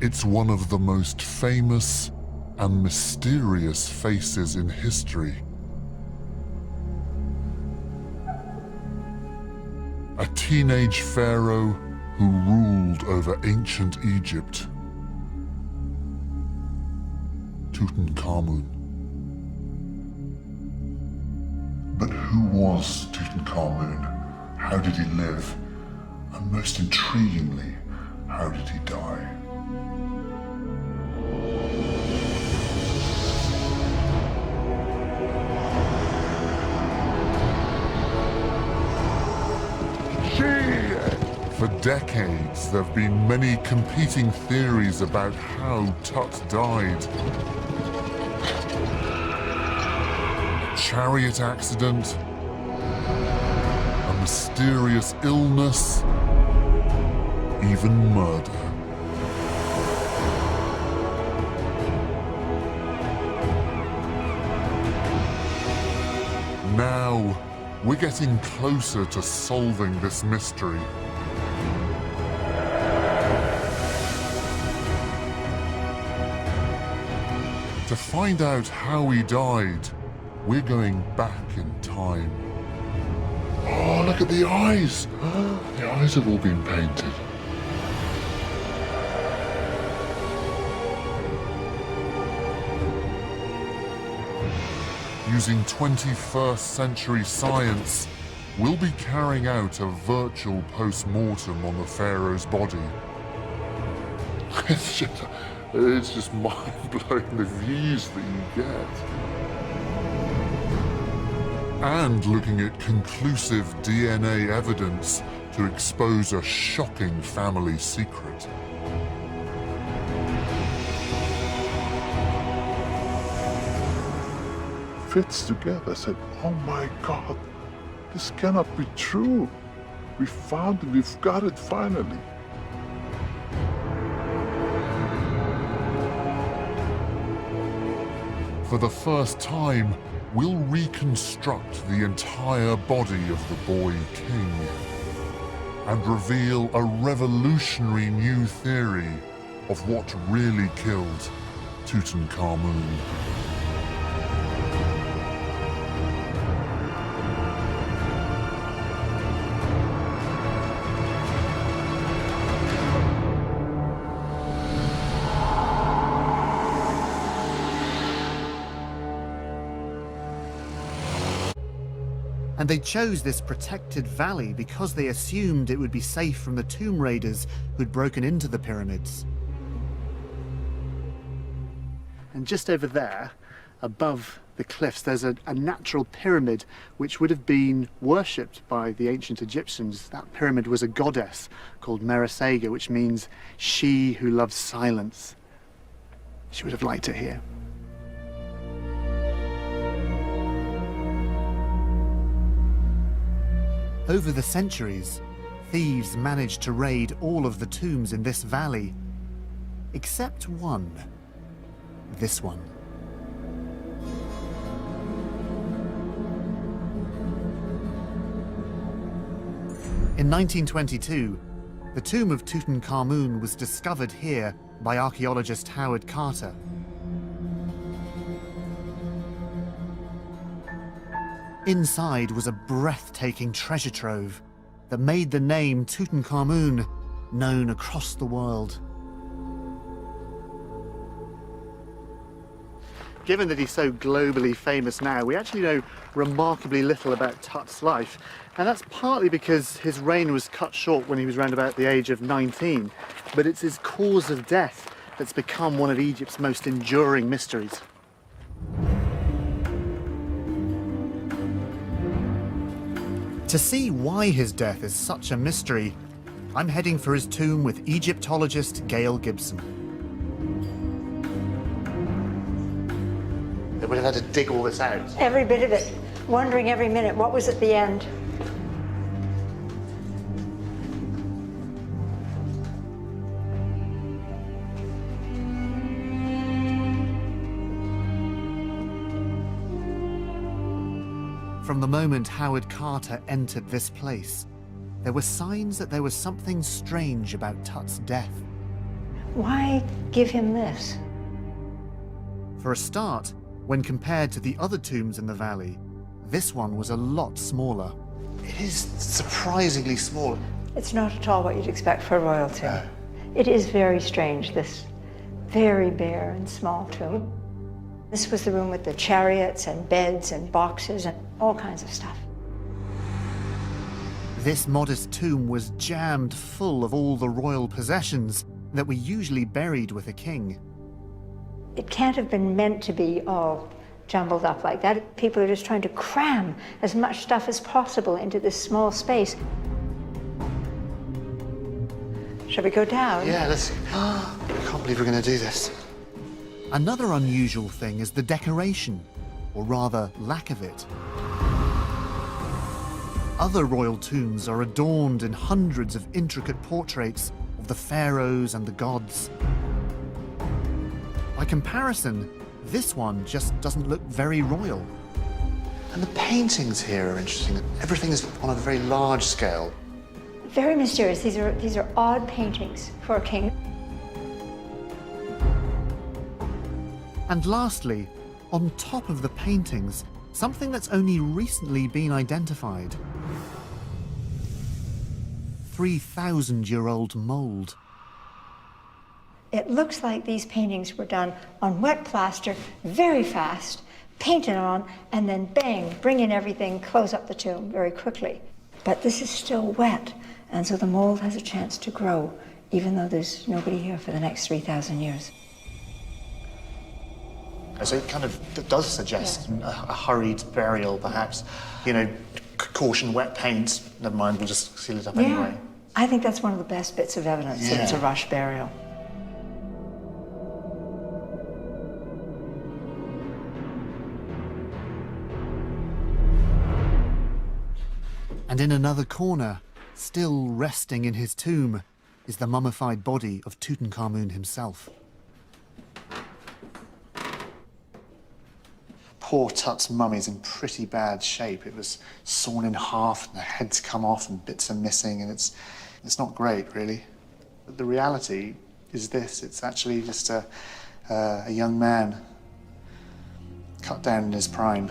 It's one of the most famous and mysterious faces in history. A teenage pharaoh who ruled over ancient Egypt. Tutankhamun. But who was Tutankhamun? How did he live? And most intriguingly, how did he die? For decades, there have been many competing theories about how Tut died. A chariot accident, a mysterious illness, even murder. Now, we're getting closer to solving this mystery. To find out how he died, we're going back in time. Oh, look at the eyes! The eyes have all been painted. Using 21st century science, we'll be carrying out a virtual post-mortem on the pharaoh's body. It's just mind-blowing, the views that you get. And looking at conclusive DNA evidence to expose a shocking family secret. Fits together. I said, oh my God, this cannot be true. We found it, we've got it finally. For the first time, we'll reconstruct the entire body of the boy king and reveal a revolutionary new theory of what really killed Tutankhamun. And they chose this protected valley because they assumed it would be safe from the tomb raiders who'd broken into the pyramids. And just over there, above the cliffs, there's a natural pyramid which would have been worshipped by the ancient Egyptians. That pyramid was a goddess called Meresega, which means she who loves silence. She would have liked it here. Over the centuries, thieves managed to raid all of the tombs in this valley, except one. This one. In 1922, the tomb of Tutankhamun was discovered here by archaeologist Howard Carter. Inside was a breathtaking treasure trove that made the name Tutankhamun known across the world. Given that he's so globally famous now, we actually know remarkably little about Tut's life, and that's partly because his reign was cut short when he was around about the age of 19, but it's his cause of death that's become one of Egypt's most enduring mysteries. To see why his death is such a mystery, I'm heading for his tomb with Egyptologist Gail Gibson. They would have had to dig all this out. Every bit of it, wondering every minute what was at the end. From the moment Howard Carter entered this place, there were signs that there was something strange about Tut's death. Why give him this? For a start, when compared to the other tombs in the valley, this one was a lot smaller. It is surprisingly small. It's not at all what you'd expect for a royal tomb. It is very strange, this very bare and small tomb. This was the room with the chariots and beds and boxes and all kinds of stuff. This modest tomb was jammed full of all the royal possessions that were usually buried with a king. It can't have been meant to be all jumbled up like that. People are just trying to cram as much stuff as possible into this small space. Shall we go down? Yeah, let's... I can't believe we're going to do this. Another unusual thing is the decoration, or rather, lack of it. Other royal tombs are adorned in hundreds of intricate portraits of the pharaohs and the gods. By comparison, this one just doesn't look very royal. And the paintings here are interesting. Everything is on a very large scale. Very mysterious. These are odd paintings for a king. And lastly, on top of the paintings, something that's only recently been identified. 3,000-year-old mold. It looks like these paintings were done on wet plaster, very fast, painted on, and then bang, bring in everything, close up the tomb very quickly. But this is still wet, and so the mold has a chance to grow, even though there's nobody here for the next 3,000 years. So it kind of does suggest a hurried burial, perhaps. You know, caution, wet paint, never mind, we'll just seal it up anyway. I think that's one of the best bits of evidence that it's a rush burial. And in another corner, still resting in his tomb, is the mummified body of Tutankhamun himself. Poor Tut's mummy's in pretty bad shape. It was sawn in half, and the head's come off, and bits are missing, and it's not great, really. But the reality is this: it's actually just a young man cut down in his prime.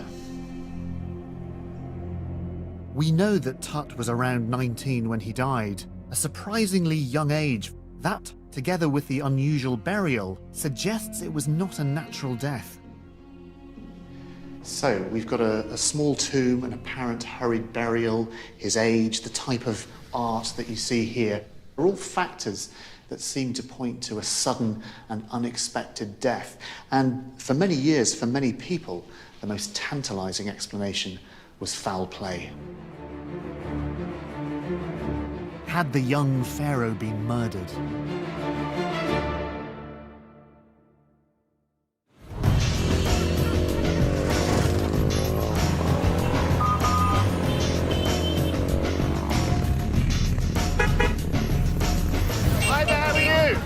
We know that Tut was around 19 when he died, a surprisingly young age. That, together with the unusual burial, suggests it was not a natural death. So, we've got a small tomb, an apparent hurried burial, his age, the type of art that you see here, are all factors that seem to point to a sudden and unexpected death. And for many years, for many people, the most tantalizing explanation was foul play. Had the young pharaoh been murdered? Hi there, how are you?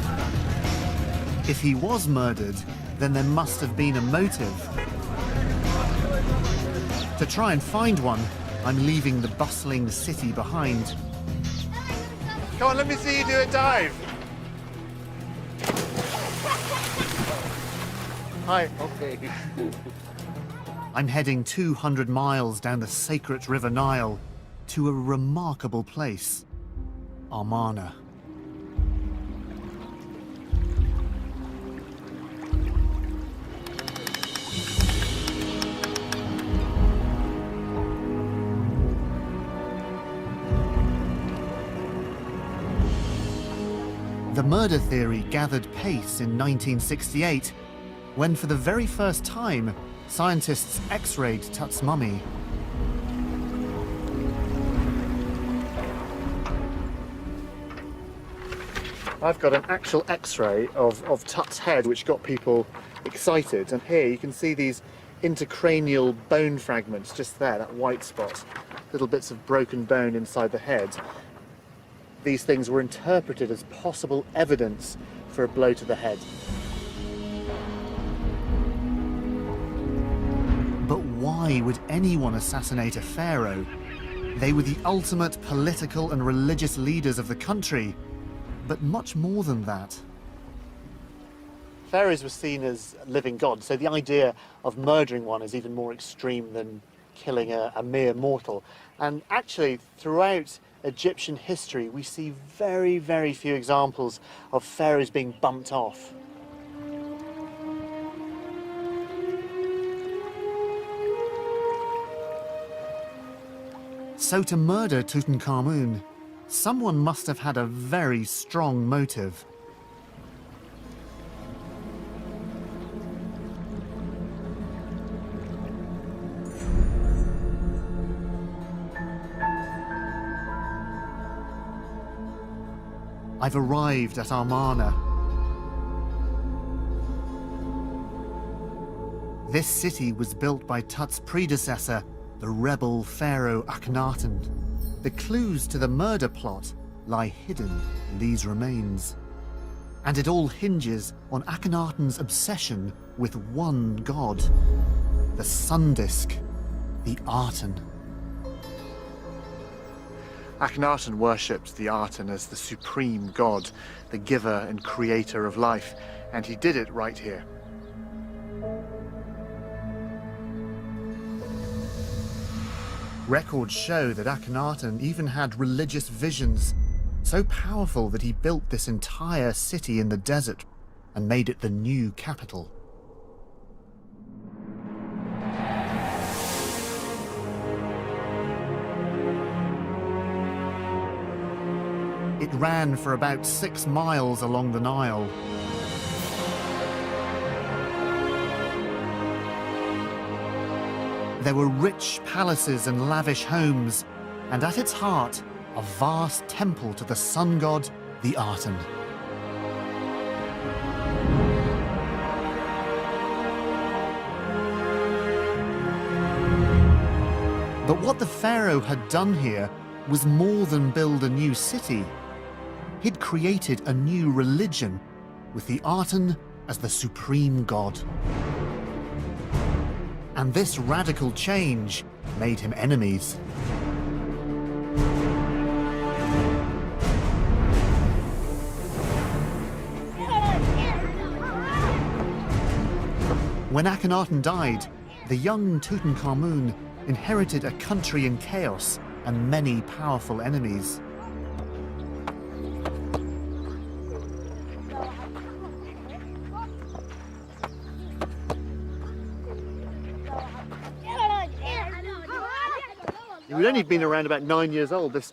If he was murdered, then there must have been a motive. To try and find one, I'm leaving the bustling city behind. Come on, let me see you do a dive. Hi. Okay. I'm heading 200 miles down the sacred River Nile to a remarkable place, Amarna. The murder theory gathered pace in 1968, when for the very first time, scientists X-rayed Tut's mummy. I've got an actual X-ray of Tut's head, which got people excited. And here you can see these intercranial bone fragments just there, that white spot. Little bits of broken bone inside the head. These things were interpreted as possible evidence for a blow to the head. But why would anyone assassinate a pharaoh? They were the ultimate political and religious leaders of the country, but much more than that. Pharaohs were seen as living gods, so the idea of murdering one is even more extreme than killing a mere mortal. And actually, throughout Egyptian history, we see very, very few examples of pharaohs being bumped off. So to murder Tutankhamun, someone must have had a very strong motive. I've arrived at Amarna. This city was built by Tut's predecessor, the rebel pharaoh Akhenaten. The clues to the murder plot lie hidden in these remains. And it all hinges on Akhenaten's obsession with one god, the sun disk, the Aten. Akhenaten worshipped the Aten as the supreme god, the giver and creator of life, and he did it right here. Records show that Akhenaten even had religious visions, so powerful that he built this entire city in the desert and made it the new capital. It ran for about 6 miles along the Nile. There were rich palaces and lavish homes, and at its heart, a vast temple to the sun god, the Aten. But what the pharaoh had done here was more than build a new city. He'd created a new religion, with the Aten as the supreme god. And this radical change made him enemies. When Akhenaten died, the young Tutankhamun inherited a country in chaos and many powerful enemies. He'd only been around about 9 years old, this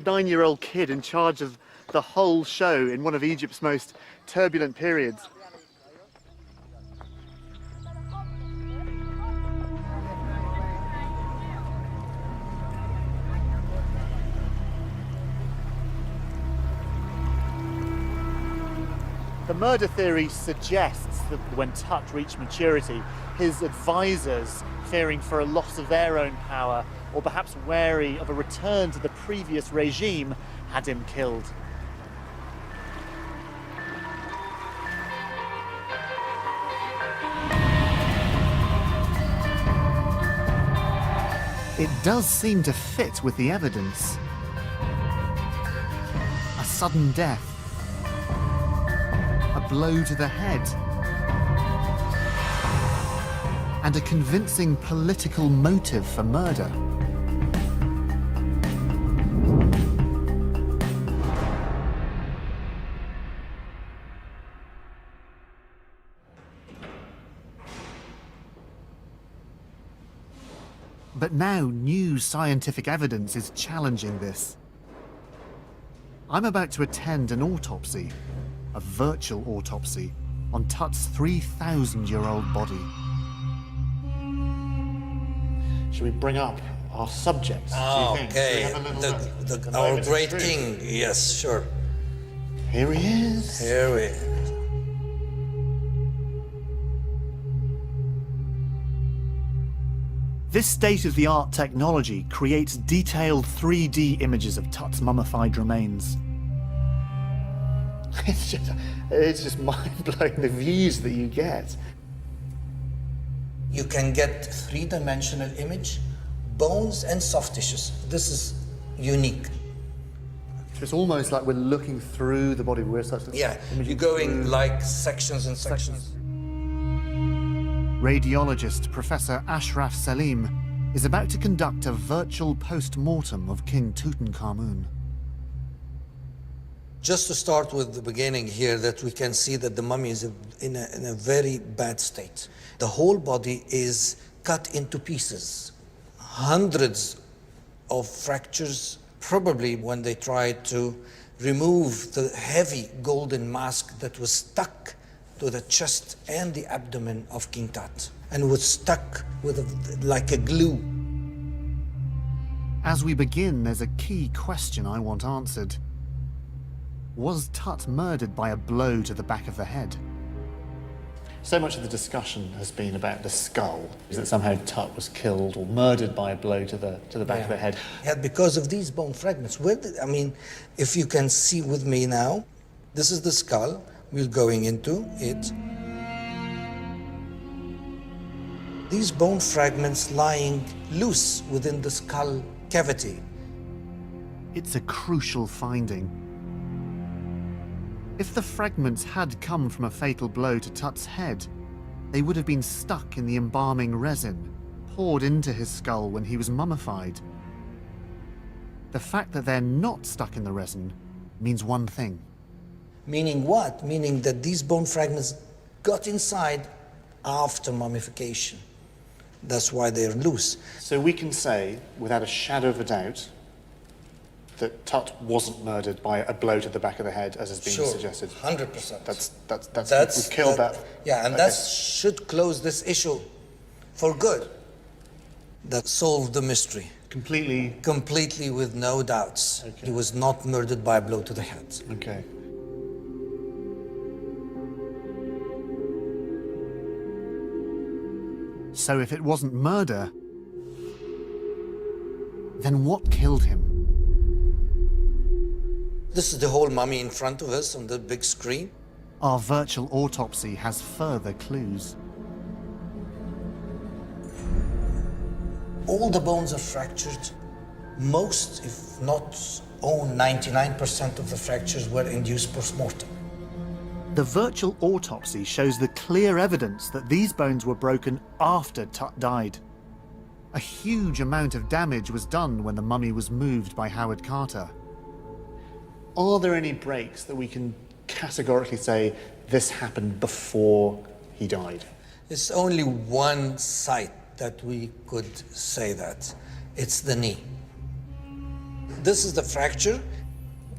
9-year-old kid in charge of the whole show in one of Egypt's most turbulent periods. The murder theory suggests that when Tut reached maturity, his advisors, fearing for a loss of their own power, or perhaps wary of a return to the previous regime, had him killed. It does seem to fit with the evidence. A sudden death, a blow to the head, and a convincing political motive for murder. But now new scientific evidence is challenging this. I'm about to attend an autopsy, a virtual autopsy, on Tut's 3,000-year-old body. Shall we bring up our subjects? Okay, our great king, yes, sure. Here he is. Here we This state-of-the-art technology creates detailed 3D images of Tut's mummified remains. It's just mind-blowing, the views that you get. You can get three-dimensional image, bones and soft tissues. This is unique. So it's almost like we're looking through the body. We're such Yeah, you're going like sections and sections. Radiologist Professor Ashraf Salim is about to conduct a virtual post-mortem of King Tutankhamun. Just to start with the beginning here, that we can see that the mummy is in a very bad state. The whole body is cut into pieces. Hundreds of fractures, probably when they tried to remove the heavy golden mask that was stuck to the chest and the abdomen of King Tut, and was stuck with like a glue. As we begin, there's a key question I want answered. Was Tut murdered by a blow to the back of the head? So much of the discussion has been about the skull, is that somehow Tut was killed or murdered by a blow to the back of the head. Yeah, because of these bone fragments. I mean, if you can see with me now, this is the skull. We're going into it. These bone fragments lying loose within the skull cavity. It's a crucial finding. If the fragments had come from a fatal blow to Tut's head, they would have been stuck in the embalming resin, poured into his skull when he was mummified. The fact that they're not stuck in the resin means one thing. Meaning what? Meaning that these bone fragments got inside after mummification. That's why they're loose. So we can say, without a shadow of a doubt, that Tut wasn't murdered by a blow to the back of the head, as has been suggested. 100%. That's we've killed that. Yeah, and that should close this issue for good. That solved the mystery. Completely with no doubts. Okay. He was not murdered by a blow to the head. Okay. So if it wasn't murder, then what killed him? This is the whole mummy in front of us on the big screen. Our virtual autopsy has further clues. All the bones are fractured. Most, if not all, 99% of the fractures were induced post-mortem. The virtual autopsy shows the clear evidence that these bones were broken after Tut died. A huge amount of damage was done when the mummy was moved by Howard Carter. Are there any breaks that we can categorically say this happened before he died? It's only one site that we could say that. It's the knee. This is the fracture.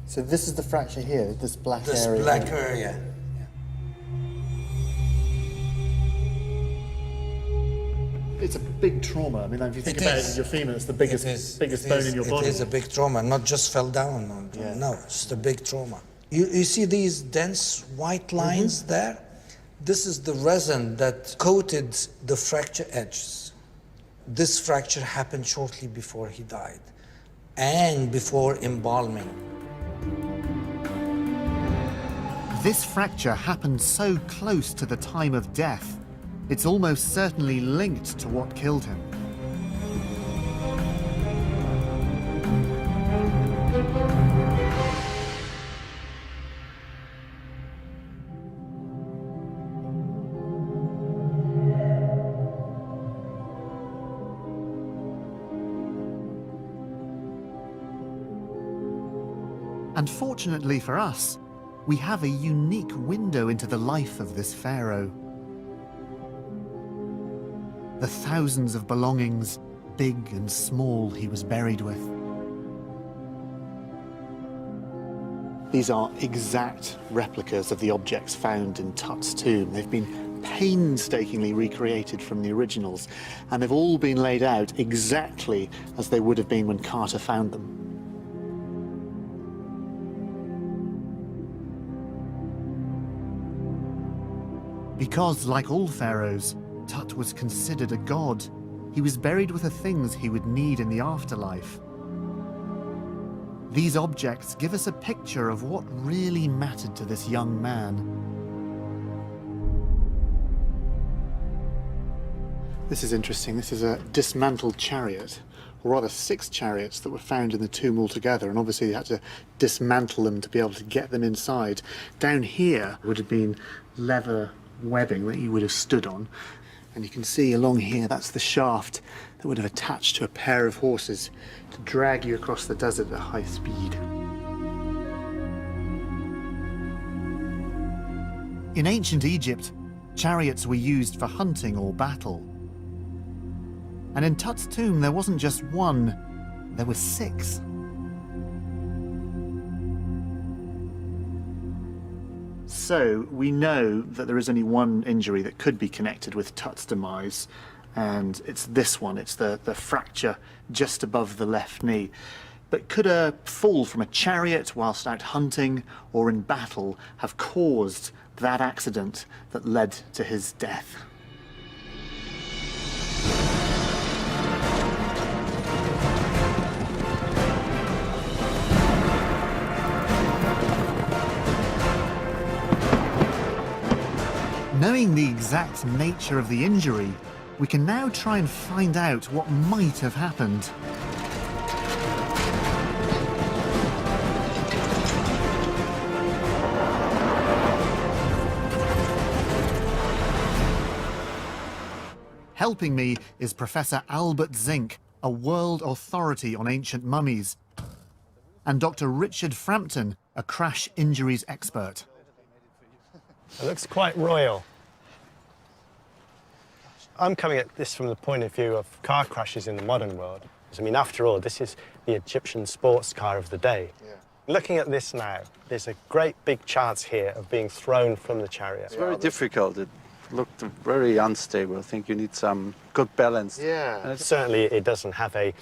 So this is the fracture here, this black area. This black area. It's a big trauma. I mean, if you think about it, your femur, it's the biggest bone in your body. It is a big trauma, not just fell down. No, it's just a big trauma. You see these dense white lines there? This is the resin that coated the fracture edges. This fracture happened shortly before he died and before embalming. This fracture happened so close to the time of death, it's almost certainly linked to what killed him. Unfortunately for us, we have a unique window into the life of this pharaoh. The thousands of belongings, big and small, he was buried with. These are exact replicas of the objects found in Tut's tomb. They've been painstakingly recreated from the originals, and they've all been laid out exactly as they would have been when Carter found them. Because, like all pharaohs, Tut was considered a god. He was buried with the things he would need in the afterlife. These objects give us a picture of what really mattered to this young man. This is interesting. This is a dismantled chariot or rather 6 chariots that were found in the tomb altogether, and obviously you had to dismantle them to be able to get them inside. Down here would have been leather webbing that you would have stood on, and you can see along here that's the shaft that would have attached to a pair of horses to drag you across the desert at high speed. In ancient Egypt, chariots were used for hunting or battle. And in Tut's tomb, there wasn't just one, there were 6. So we know that there is only one injury that could be connected with Tut's demise, and it's this one. It's the fracture just above the left knee. But could a fall from a chariot whilst out hunting or in battle have caused that accident that led to his death? Knowing the exact nature of the injury, we can now try and find out what might have happened. Helping me is Professor Albert Zink, a world authority on ancient mummies, and Dr. Richard Frampton, a crash injuries expert. It looks quite royal. I'm coming at this from the point of view of car crashes in the modern world. I mean, after all, this is the Egyptian sports car of the day. Yeah. Looking at this now, there's a great big chance here of being thrown from the chariot. It's very difficult. It looked very unstable. I think you need some good balance. Yeah. And certainly it doesn't have a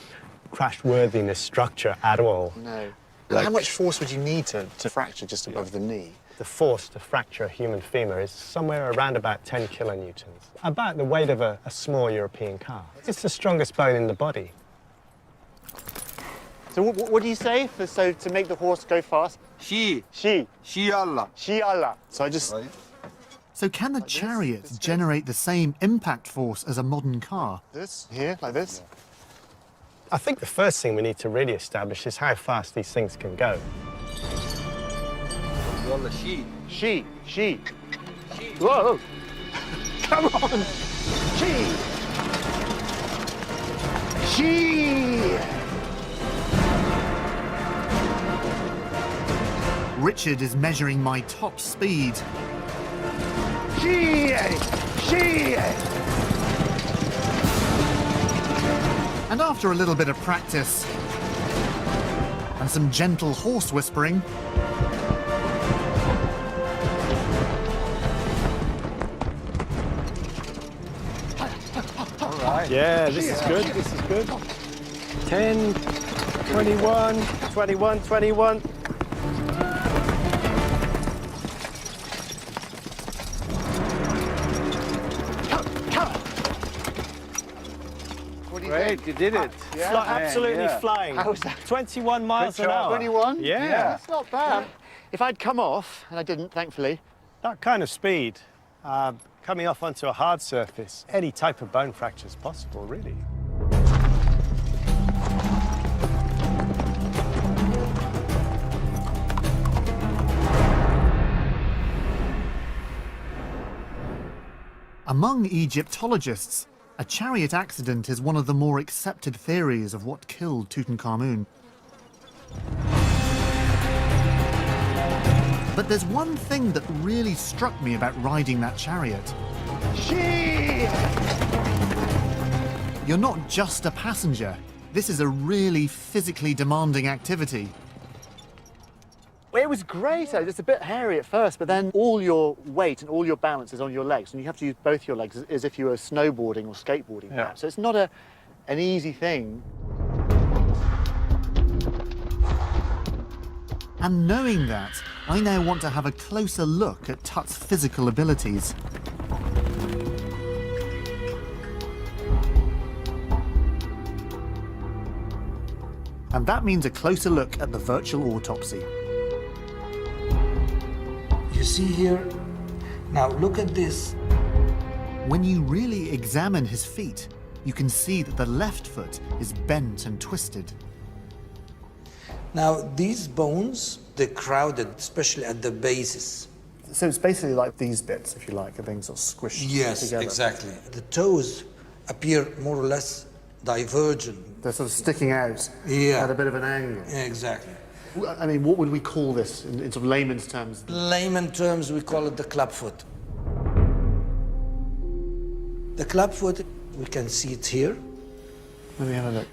crash-worthiness structure at all. No. Like, how much force would you need to fracture just above the knee? The force to fracture a human femur is somewhere around about 10 kilonewtons, about the weight of a small European car. It's the strongest bone in the body. So what do you say so to make the horse go fast? She Allah. Shi Allah. So I just... So can the chariot generate the same impact force as a modern car? This? Here, like this? I think the first thing we need to really establish is how fast these things can go. She. Whoa! Come on! She! Richard is measuring my top speed. She! And after a little bit of practice and some gentle horse whispering, Yeah, this is good, this is good. 10, 21, 21, 21. Great, you did it. Yeah. Absolutely flying. How was that? 21 miles an hour. 21? Yeah. That's not bad. If I'd come off, and I didn't, thankfully. That kind of speed, coming off onto a hard surface, any type of bone fracture is possible, really. Among Egyptologists, a chariot accident is one of the more accepted theories of what killed Tutankhamun. But there's one thing that really struck me about riding that chariot. You're not just a passenger. This is a really physically demanding activity. It was great. It's a bit hairy at first, but then all your weight and all your balance is on your legs, and you have to use both your legs as if you were snowboarding or skateboarding. Yeah. So it's not an easy thing. And knowing that, I now want to have a closer look at Tut's physical abilities. And that means a closer look at the virtual autopsy. You see here, now look at this. When you really examine his feet, you can see that the left foot is bent and twisted. Now, these bones, they're crowded, especially at the bases. So it's basically like these bits, if you like, are being sort of squished together. Exactly. The toes appear more or less divergent. They're sort of sticking out at a bit of an angle. Exactly. I mean, what would we call this in sort of layman's terms? Layman terms, we call it the clubfoot. The clubfoot, we can see it here. Let me have a look.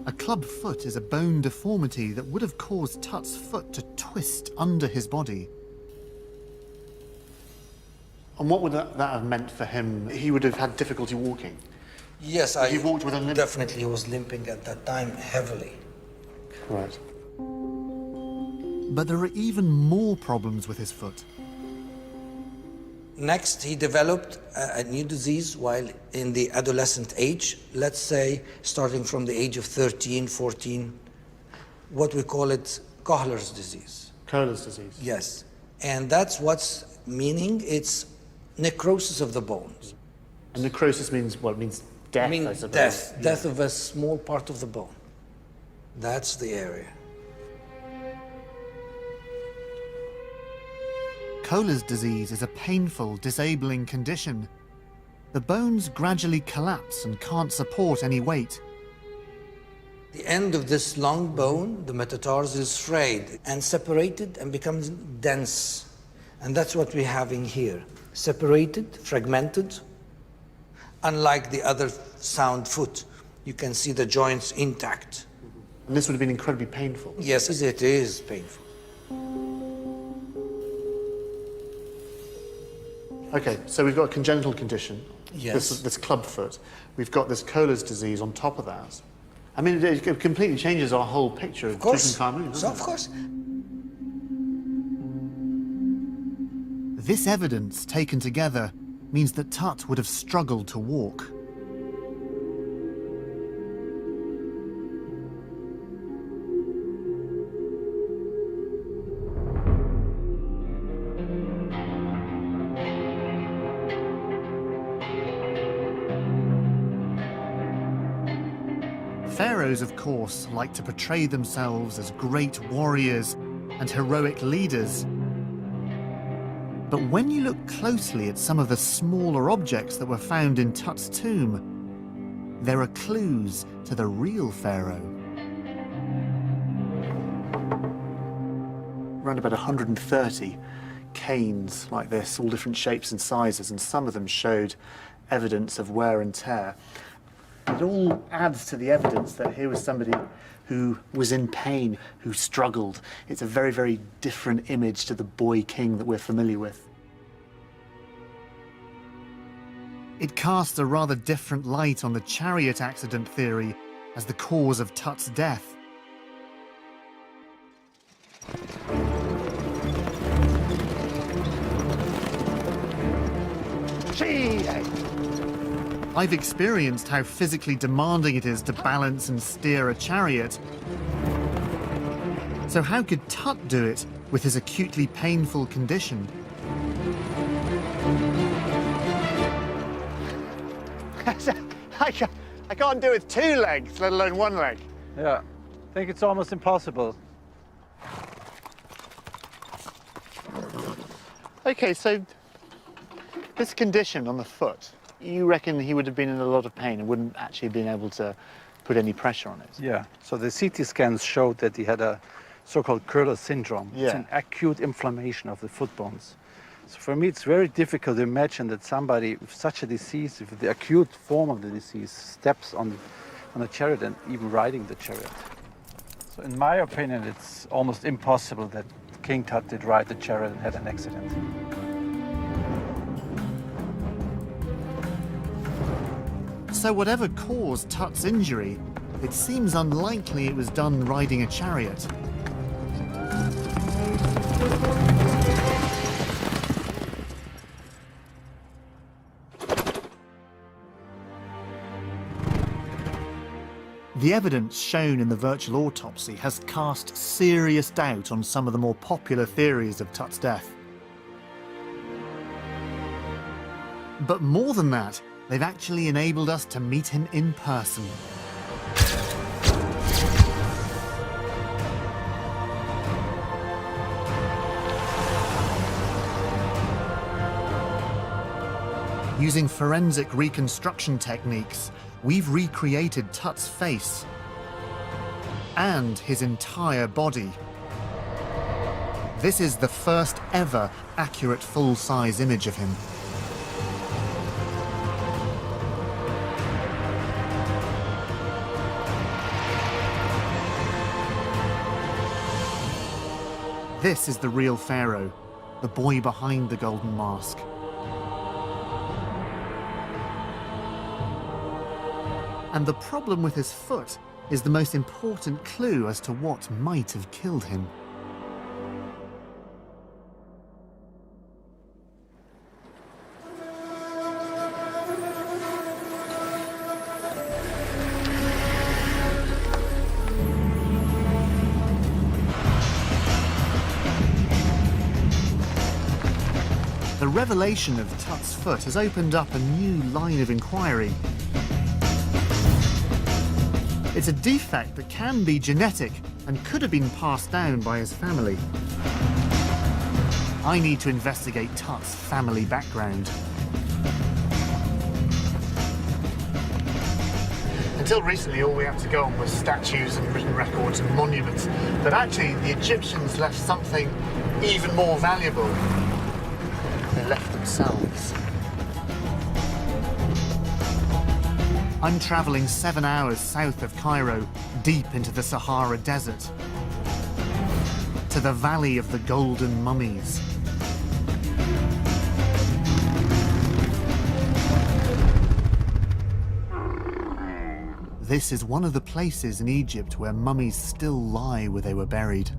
A club foot is a bone deformity that would have caused Tut's foot to twist under his body. And what would that have meant for him? He would have had difficulty walking. Yes, He walked with a limp. definitely he was limping at that time heavily. Right. But there are even more problems with his foot. Next, he developed a new disease while in the adolescent age, let's say starting from the age of 13, 14, what we call it Kohler's disease. Kohler's disease. Yes, and that's what's meaning, it's necrosis of the bones. And necrosis means what? It means death, I mean, I suppose. death, Yeah. death of a small part of the bone. That's the area. Kohler's disease is a painful, disabling condition. The bones gradually collapse and can't support any weight. The end of this long bone, the metatarsus, is frayed and separated and becomes dense. And that's what we're having here. Separated, fragmented. Unlike the other sound foot, you can see the joints intact. And this would have been incredibly painful. Yes, it is painful. Okay, so we've got a congenital condition. Yes. This club foot. We've got this Kohler's disease on top of that. I mean, it completely changes our whole picture of Tutankhamun, doesn't it? Of course. This evidence, taken together, means that Tut would have struggled to walk. Pharaohs, of course, like to portray themselves as great warriors and heroic leaders. But when you look closely at some of the smaller objects that were found in Tut's tomb, there are clues to the real pharaoh. Around about 130 canes like this, all different shapes and sizes, and some of them showed evidence of wear and tear. It all adds to the evidence that here was somebody who was in pain, who struggled. It's a very, very different image to the boy king that we're familiar with. It casts a rather different light on the chariot accident theory as the cause of Tut's death. I've experienced how physically demanding it is to balance and steer a chariot. So how could Tut do it with his acutely painful condition? I can't do it with two legs, let alone one leg. Yeah, I think it's almost impossible. Okay, so this condition on the foot, you reckon he would have been in a lot of pain and wouldn't actually have been able to put any pressure on it? Yeah, so the CT scans showed that he had a so-called Köhler syndrome. Yeah. It's an acute inflammation of the foot bones. So for me, it's very difficult to imagine that somebody with such a disease, with the acute form of the disease, steps on a chariot and even riding the chariot. So in my opinion, it's almost impossible that King Tut did ride the chariot and had an accident. So whatever caused Tut's injury, it seems unlikely it was done riding a chariot. The evidence shown in the virtual autopsy has cast serious doubt on some of the more popular theories of Tut's death. But more than that, they've actually enabled us to meet him in person. Using forensic reconstruction techniques, we've recreated Tut's face and his entire body. This is the first ever accurate full-size image of him. This is the real pharaoh, the boy behind the golden mask. And the problem with his foot is the most important clue as to what might have killed him. The revelation of Tut's foot has opened up a new line of inquiry. It's a defect that can be genetic and could have been passed down by his family. I need to investigate Tut's family background. Until recently, all we had to go on was statues and written records and monuments. But actually, the Egyptians left something even more valuable. They left themselves. I'm traveling 7 hours south of Cairo, deep into the Sahara Desert, to the Valley of the Golden Mummies. This is one of the places in Egypt where mummies still lie where they were buried.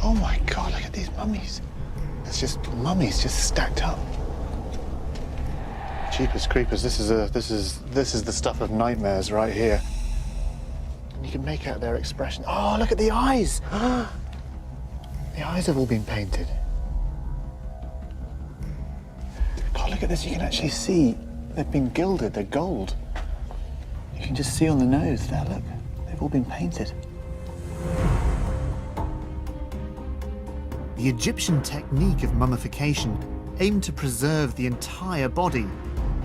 Oh my God, look at these mummies. It's just mummies just stacked up. Jeepers creepers, this is the stuff of nightmares right here. And you can make out their expression. Oh, look at the eyes. The eyes have all been painted. God, look at this, you can actually see they've been gilded, they're gold. You can just see on the nose there, look. They've all been painted. The Egyptian technique of mummification aimed to preserve the entire body,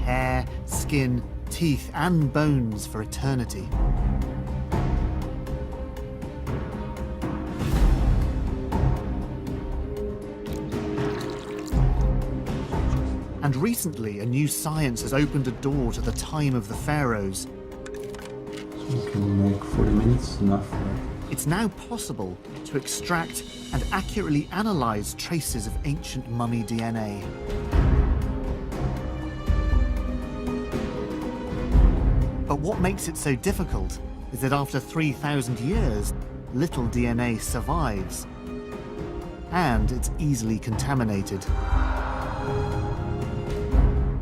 hair, skin, teeth, and bones for eternity. And recently, a new science has opened a door to the time of the pharaohs. So you can make 40 minutes enough. It's now possible to extract and accurately analyze traces of ancient mummy DNA. But what makes it so difficult is that after 3,000 years, little DNA survives, and it's easily contaminated.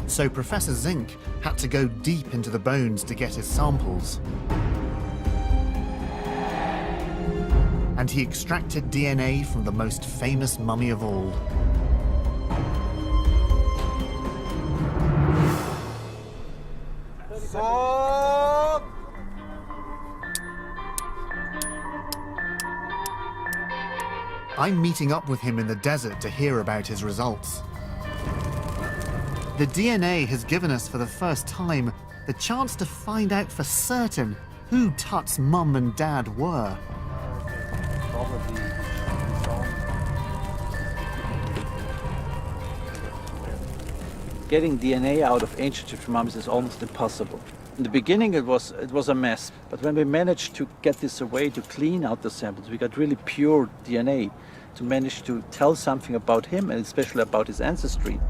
So Professor Zink had to go deep into the bones to get his samples. And he extracted DNA from the most famous mummy of all. I'm meeting up with him in the desert to hear about his results. The DNA has given us for the first time the chance to find out for certain who Tut's mum and dad were. Getting DNA out of ancient Egyptian mummies is almost impossible. In the beginning it was a mess, but when we managed to get this away, to clean out the samples, we got really pure DNA to manage to tell something about him and especially about his ancestry.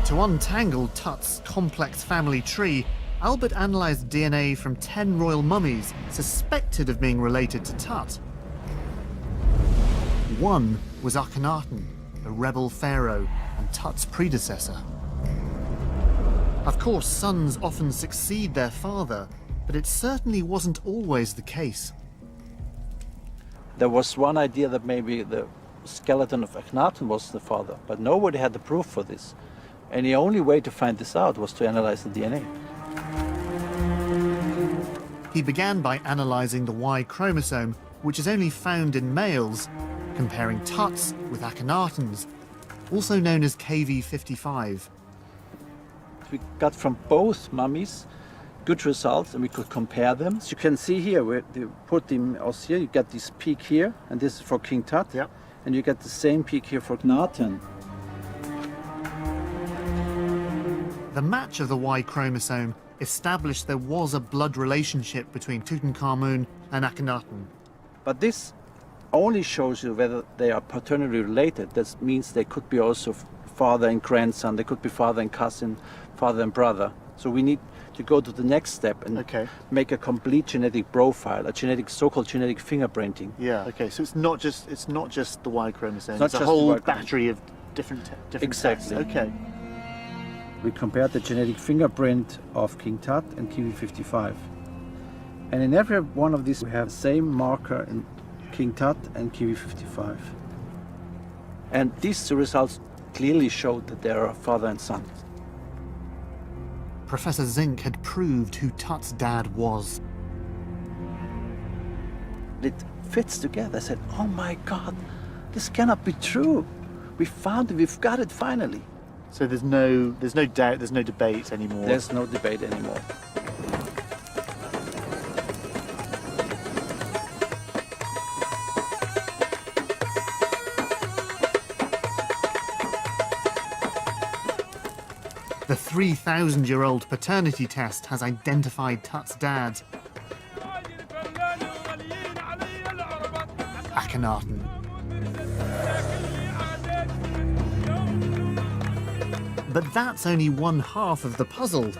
To untangle Tut's complex family tree, Albert analysed DNA from 10 royal mummies suspected of being related to Tut. One was Akhenaten, the rebel pharaoh and Tut's predecessor. Of course, sons often succeed their father, but it certainly wasn't always the case. There was one idea that maybe the skeleton of Akhenaten was the father, but nobody had the proof for this. And the only way to find this out was to analyze the DNA. He began by analysing the Y chromosome, which is only found in males, comparing Tut's with Akhenaten's, also known as KV55. We got from both mummies good results, and we could compare them. So you can see here, where they put them as here, you get this peak here, and this is for King Tut, and you get the same peak here for Akhenaten. The match of the Y chromosome established there was a blood relationship between Tutankhamun and Akhenaten. But this only shows you whether they are paternally related. That means they could be also father and grandson, they could be father and cousin, father and brother. So we need to go to the next step and make a complete genetic profile, a genetic, so-called genetic fingerprinting. Yeah. Okay. So it's not just the Y chromosome. It's a whole battery of different exactly. tests. Okay. We compared the genetic fingerprint of King Tut and KV55. And in every one of these we have the same marker in King Tut and KV55. And these two results clearly showed that they are father and son. Professor Zink had proved who Tut's dad was. It fits together. I said, oh my God, this cannot be true. We found it, we've got it finally. So there's no doubt, there's no debate anymore. There's no debate anymore. The 3,000-year-old paternity test has identified Tut's dad, Akhenaten. But that's only one half of the puzzle.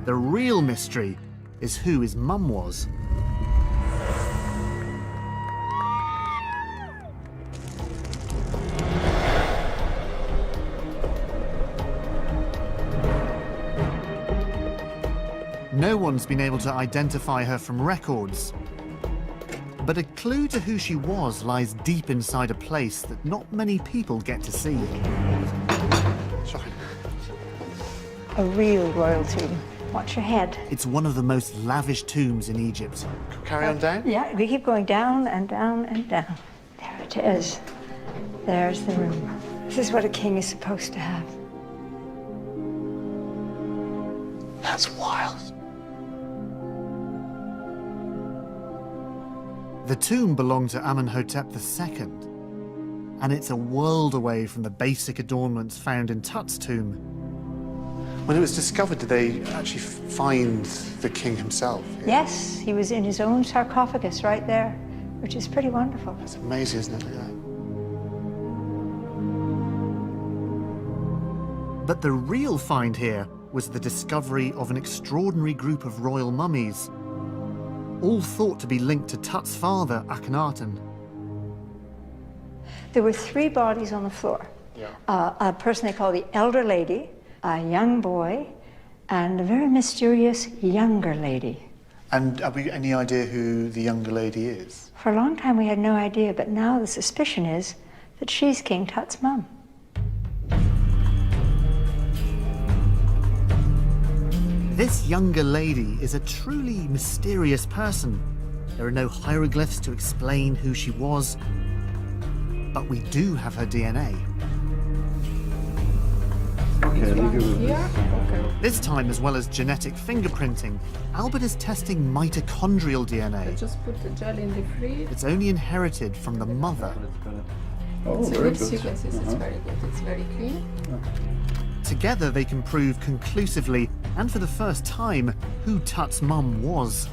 The real mystery is who his mum was. No one's been able to identify her from records. But a clue to who she was lies deep inside a place that not many people get to see. A real royal tomb. Watch your head. It's one of the most lavish tombs in Egypt. Carry on down? Yeah, we keep going down and down and down. There it is. There's the room. This is what a king is supposed to have. That's wild. The tomb belonged to Amenhotep II, and it's a world away from the basic adornments found in Tut's tomb. When it was discovered, did they actually find the king himself? Yes, he was in his own sarcophagus right there, which is pretty wonderful. It's amazing, isn't it? Yeah. But the real find here was the discovery of an extraordinary group of royal mummies, all thought to be linked to Tut's father, Akhenaten. There were 3 bodies on the floor. A person they call the elder lady, a young boy, and a very mysterious younger lady. And have we any idea who the younger lady is? For a long time we had no idea, but now the suspicion is that she's King Tut's mum. This younger lady is a truly mysterious person. There are no hieroglyphs to explain who she was, but we do have her DNA. This time, as well as genetic fingerprinting, Albert is testing mitochondrial DNA. Just put the gel in the fridge. It's only inherited from the mother. It's a good sequence. It's very good. It's very clean. Together, they can prove conclusively, and for the first time, who Tut's mum was.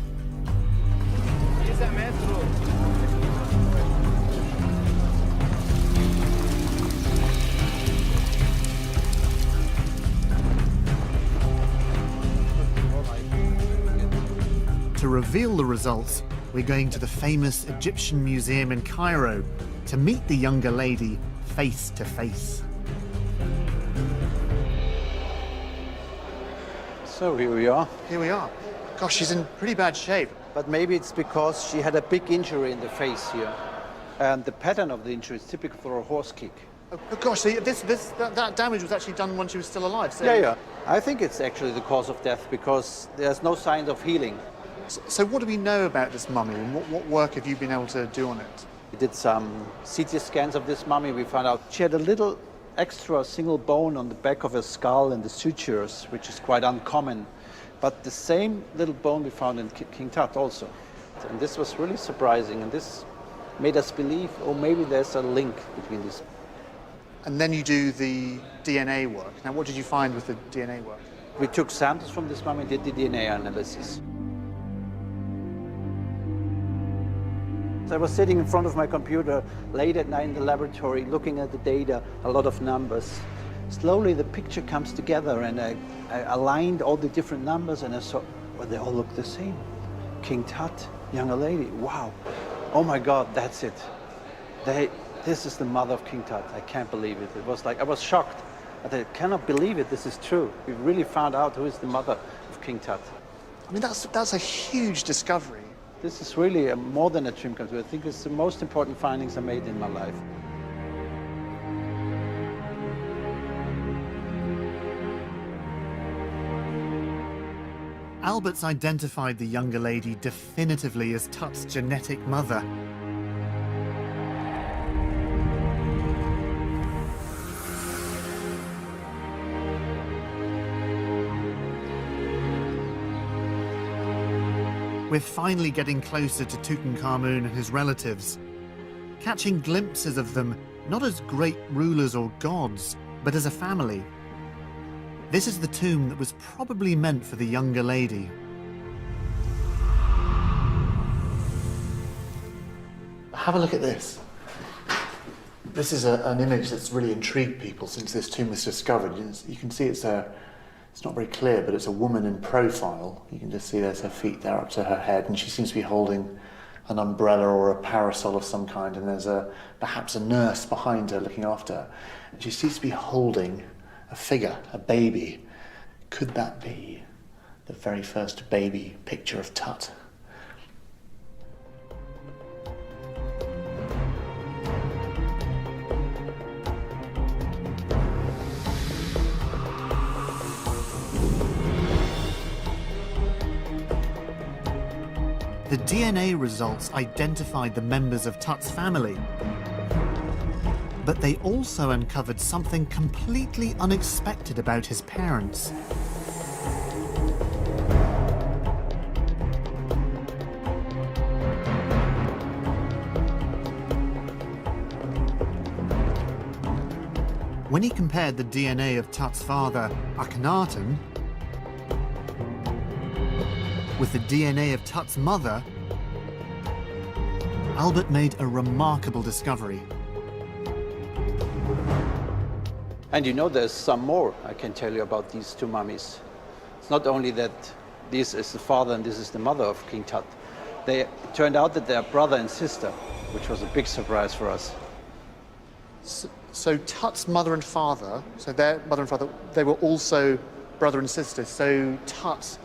reveal the results, we're going to the famous Egyptian Museum in Cairo to meet the younger lady face to face. So here we are. Here we are. Gosh, she's in pretty bad shape. But maybe it's because she had a big injury in the face here. And the pattern of the injury is typical for a horse kick. Oh, gosh, so that damage was actually done when she was still alive. So... Yeah. I think it's actually the cause of death because there's no signs of healing. So what do we know about this mummy and what work have you been able to do on it? We did some CT scans of this mummy. We found out she had a little extra single bone on the back of her skull and the sutures, which is quite uncommon. But the same little bone we found in King Tut also. And this was really surprising, and this made us believe, oh, maybe there's a link between these. And then you do the DNA work. Now, what did you find with the DNA work? We took samples from this mummy and did the DNA analysis. So I was sitting in front of my computer late at night in the laboratory, looking at the data, a lot of numbers. Slowly the picture comes together, and I aligned all the different numbers, and I saw, well, they all look the same. King Tut, younger lady, wow. Oh my God, that's it. This is the mother of King Tut. I can't believe it. It was like, I was shocked. I cannot believe it, this is true. We really found out who is the mother of King Tut. I mean, that's a huge discovery. This is really more than a dream come true. I think it's the most important findings I made in my life. Albert's identified the younger lady definitively as Tut's genetic mother. We're finally getting closer to Tutankhamun and his relatives, catching glimpses of them not as great rulers or gods, but as a family. This is the tomb that was probably meant for the younger lady. Have a look at this. This is an image that's really intrigued people since this tomb was discovered. You can see it's not very clear, but it's a woman in profile. You can just see there's her feet there up to her head, and she seems to be holding an umbrella or a parasol of some kind, and there's perhaps a nurse behind her looking after her. And she seems to be holding a figure, a baby. Could that be the very first baby picture of Tut? The DNA results identified the members of Tut's family, but they also uncovered something completely unexpected about his parents. When he compared the DNA of Tut's father, Akhenaten, with the DNA of Tut's mother, Albert made a remarkable discovery. And you know, there's some more I can tell you about these two mummies. It's not only that this is the father and this is the mother of King Tut. It turned out that they're brother and sister, which was a big surprise for us. So Tut's mother and father, so their mother and father, they were also brother and sister. So Tut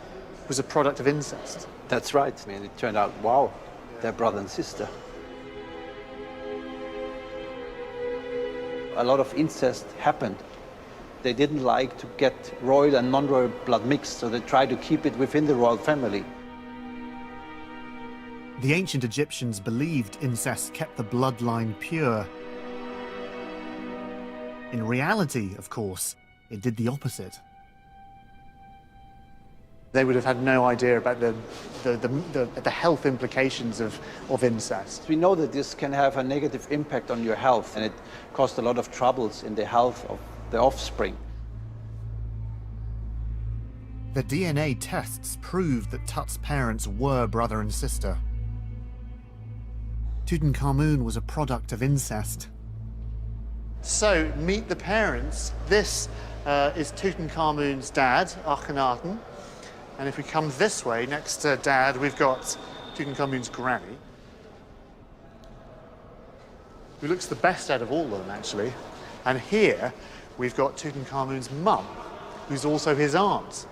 was a product of incest. That's right. I mean, it turned out, wow, they're brother and sister. A lot of incest happened. They didn't like to get royal and non-royal blood mixed, so they tried to keep it within the royal family. The ancient Egyptians believed incest kept the bloodline pure. In reality, of course, it did the opposite. They would have had no idea about the health implications of incest. We know that this can have a negative impact on your health, and it caused a lot of troubles in the health of the offspring. The DNA tests proved that Tut's parents were brother and sister. Tutankhamun was a product of incest. So, meet the parents. This is Tutankhamun's dad, Akhenaten. And if we come this way, next to Dad, we've got Tutankhamun's granny, who looks the best out of all of them, actually. And here, we've got Tutankhamun's mum, who's also his aunt,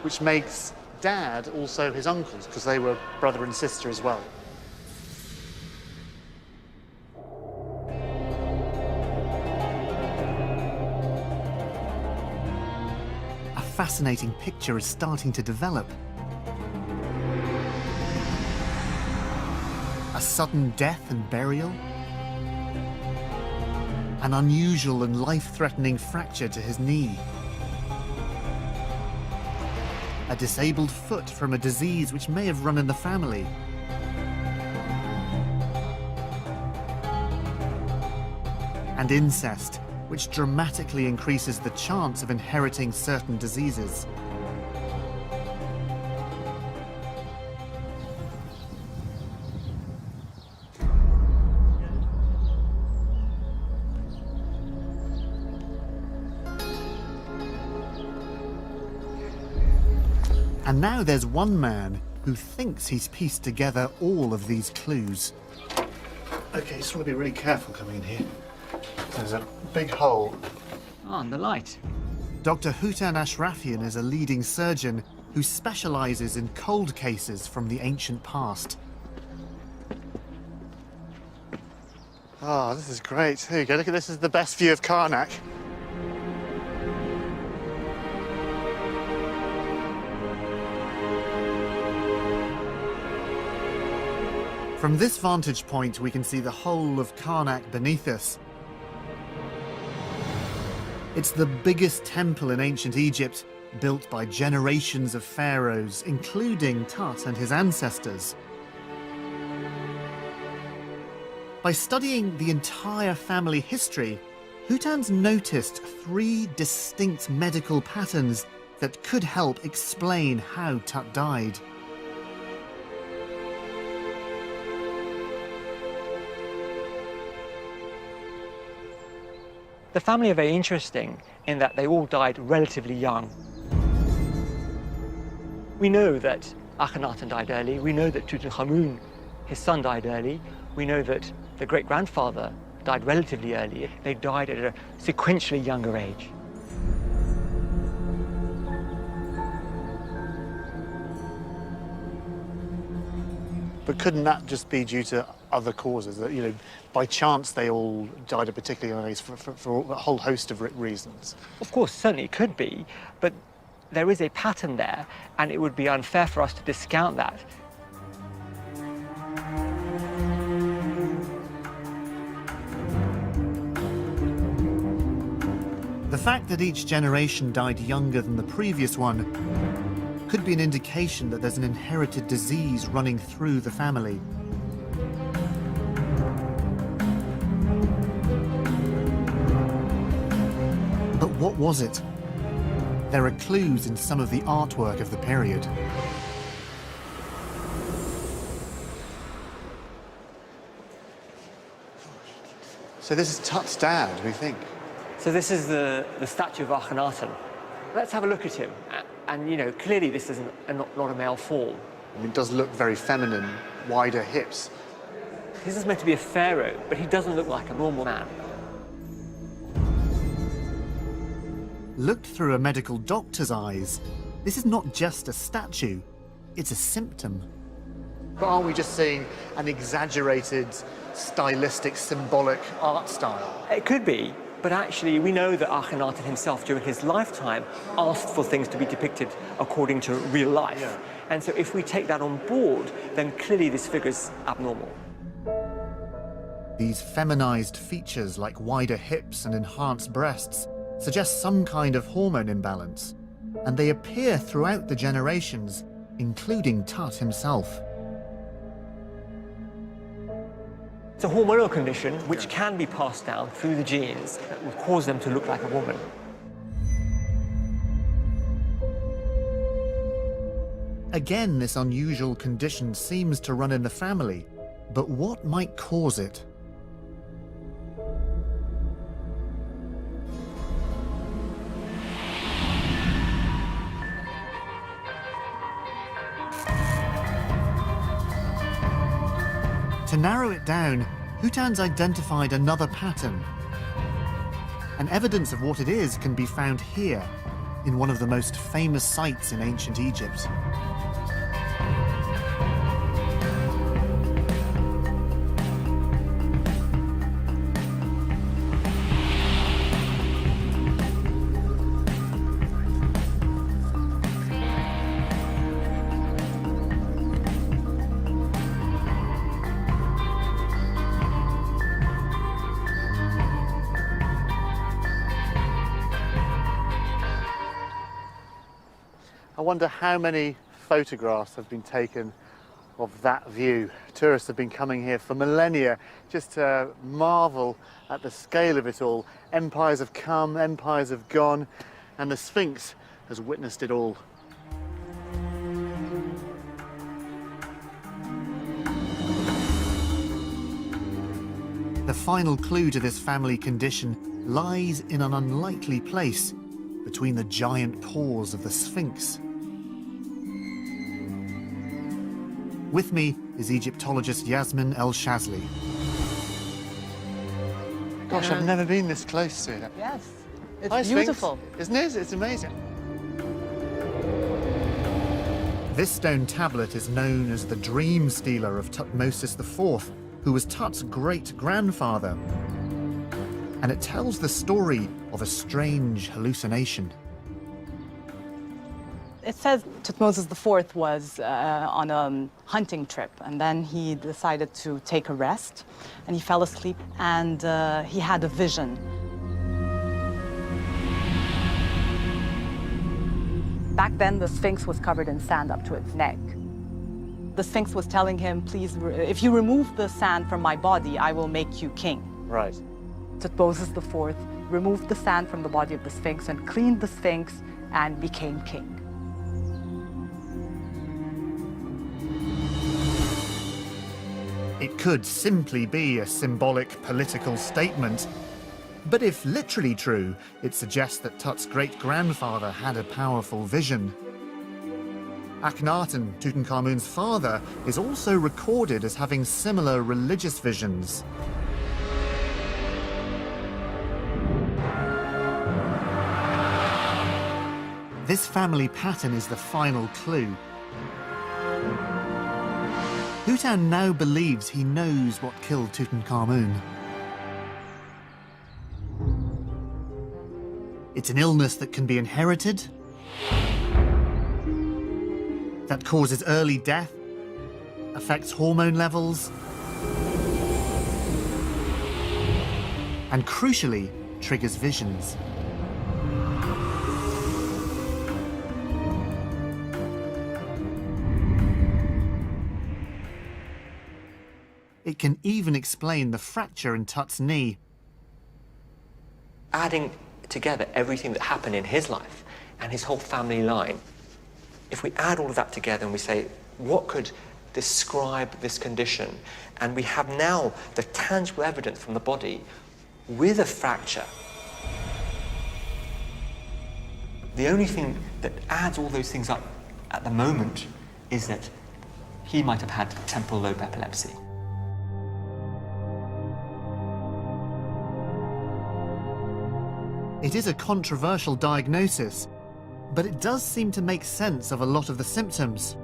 which makes Dad also his uncles, because they were brother and sister as well. A fascinating picture is starting to develop. A sudden death and burial. An unusual and life-threatening fracture to his knee. A disabled foot from a disease which may have run in the family. And incest, which dramatically increases the chance of inheriting certain diseases. And now there's one man who thinks he's pieced together all of these clues. Okay, just want to be really careful coming in here. There's a big hole. Oh, and the light. Dr. Hutan Ashrafian is a leading surgeon who specializes in cold cases from the ancient past. Oh, this is great. Here you go, look at this. This is the best view of Karnak. From this vantage point, we can see the whole of Karnak beneath us. It's the biggest temple in ancient Egypt, built by generations of pharaohs, including Tut and his ancestors. By studying the entire family history, Hutan's noticed 3 distinct medical patterns that could help explain how Tut died. The family are very interesting in that they all died relatively young. We know that Akhenaten died early. We know that Tutankhamun, his son, died early. We know that the great-grandfather died relatively early. They died at a sequentially younger age. But couldn't that just be due to other causes? That, you know, by chance they all died at particularly young ages for a whole host of reasons? Of course, certainly it could be, but there is a pattern there, and it would be unfair for us to discount that. The fact that each generation died younger than the previous one could be an indication that there's an inherited disease running through the family. But what was it? There are clues in some of the artwork of the period. So this is Tut's dad, we think. So this is the statue of Akhenaten. Let's have a look at him. And, you know, clearly this is not a male form. I mean, it does look very feminine, wider hips. This is meant to be a pharaoh, but he doesn't look like a normal man. Looked through a medical doctor's eyes, this is not just a statue, it's a symptom. But aren't we just seeing an exaggerated, stylistic, symbolic art style? It could be, but actually we know that Akhenaten himself during his lifetime asked for things to be depicted according to real life. Yeah. And so if we take that on board, then clearly this figure's abnormal. These feminized features like wider hips and enhanced breasts suggest some kind of hormone imbalance, and they appear throughout the generations, including Tut himself. It's a hormonal condition which can be passed down through the genes that will cause them to look like a woman. Again, this unusual condition seems to run in the family, but what might cause it? To narrow it down, Hutan's identified another pattern. And evidence of what it is can be found here, in one of the most famous sites in ancient Egypt. I wonder how many photographs have been taken of that view. Tourists have been coming here for millennia just to marvel at the scale of it all. Empires have come, empires have gone, and the Sphinx has witnessed it all. The final clue to this family condition lies in an unlikely place between the giant paws of the Sphinx. With me is Egyptologist Yasmin El-Shazli. Gosh, I've never been this close to it. Yes, it's Hi, beautiful. Sphinx. Isn't it? It's amazing. This stone tablet is known as the Dream Stealer of Tutmosis IV, who was Tut's great-grandfather. And it tells the story of a strange hallucination. It says Tutmosis IV was on a hunting trip, and then he decided to take a rest, and he fell asleep, and he had a vision. Back then, the Sphinx was covered in sand up to its neck. The Sphinx was telling him, please, if you remove the sand from my body, I will make you king. Right. Tutmosis IV removed the sand from the body of the Sphinx and cleaned the Sphinx and became king. It could simply be a symbolic political statement, but if literally true, it suggests that Tut's great-grandfather had a powerful vision. Akhenaten, Tutankhamun's father, is also recorded as having similar religious visions. This family pattern is the final clue. Hutan now believes he knows what killed Tutankhamun. It's an illness that can be inherited, that causes early death, affects hormone levels, and crucially, triggers visions. It can even explain the fracture in Tut's knee. Adding together everything that happened in his life and his whole family line, if we add all of that together and we say, what could describe this condition? And we have now the tangible evidence from the body with a fracture. The only thing that adds all those things up at the moment is that he might have had temporal lobe epilepsy. It is a controversial diagnosis, but it does seem to make sense of a lot of the symptoms.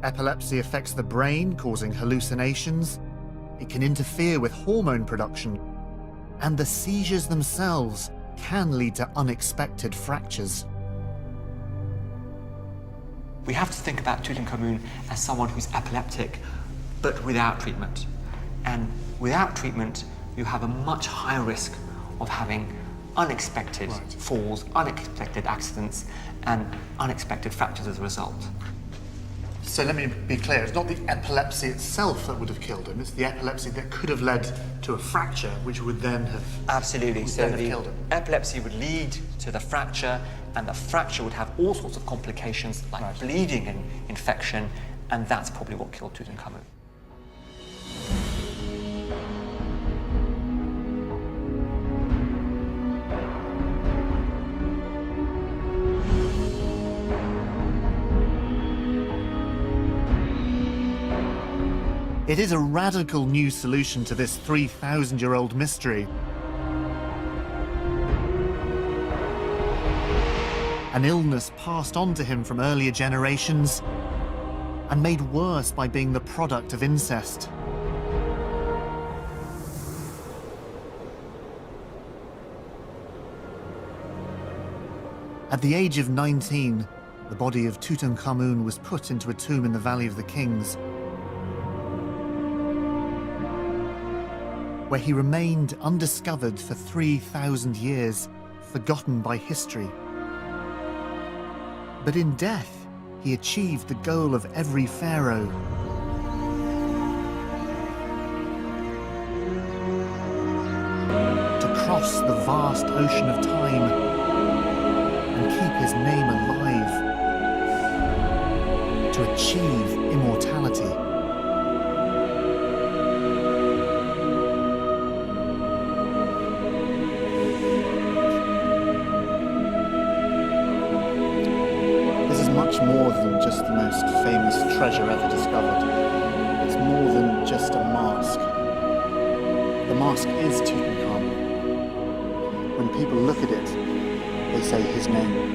Epilepsy affects the brain, causing hallucinations. It can interfere with hormone production, and the seizures themselves can lead to unexpected fractures. We have to think about Tutankhamun as someone who's epileptic, but without treatment. And without treatment, you have a much higher risk of having unexpected falls, unexpected accidents, and unexpected fractures as a result. So let me be clear, it's not the epilepsy itself that would have killed him, it's the epilepsy that could have led to a fracture, which would then have... Absolutely. So the killed him. Epilepsy would lead to the fracture, and the fracture would have all sorts of complications like bleeding and infection, and that's probably what killed Tutankhamun. It is a radical new solution to this 3,000-year-old mystery. An illness passed on to him from earlier generations and made worse by being the product of incest. At the age of 19, the body of Tutankhamun was put into a tomb in the Valley of the Kings, where he remained undiscovered for 3,000 years, forgotten by history. But in death, he achieved the goal of every pharaoh. To cross the vast ocean of time and keep his name alive, to achieve immortality. This is much more than just the most famous treasure ever discovered. It's more than just a mask. The mask is Tutankhamun. When people look at it, they say his name.